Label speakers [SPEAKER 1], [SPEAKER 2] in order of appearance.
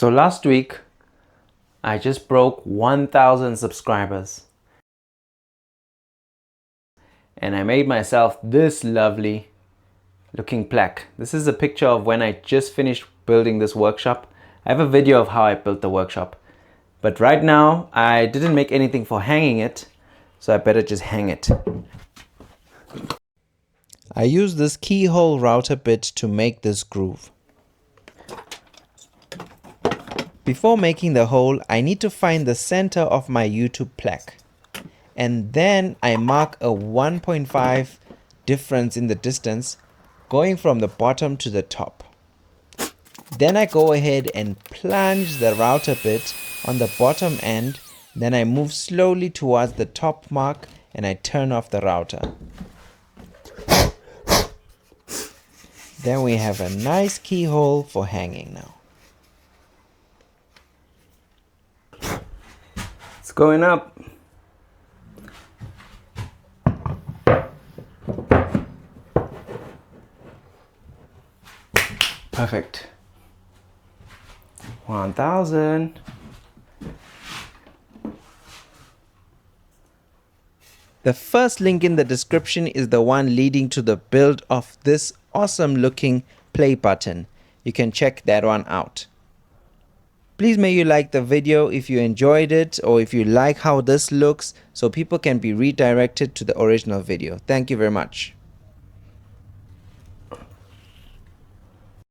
[SPEAKER 1] So last week, I just broke 1,000 subscribers. And I made myself this lovely looking plaque. This is a picture of when I just finished building this workshop. I have a video of how I built the workshop. But right now, I didn't make anything for hanging it, so I better just hang it. I use this keyhole router bit to make this groove. Before making the hole, I need to find the center of my YouTube plaque. And then I mark a 1.5 difference in the distance going from the bottom to the top. Then I go ahead and plunge the router bit on the bottom end. Then I move slowly towards the top mark and I turn off the router. Then we have a nice keyhole for hanging now. It's going up. Perfect. 1,000. The first link in the description is the one leading to the build of this awesome looking play button. You can check that one out. Please may you like the video if you enjoyed it or if you like how this looks, so people can be redirected to the original video. Thank you very much.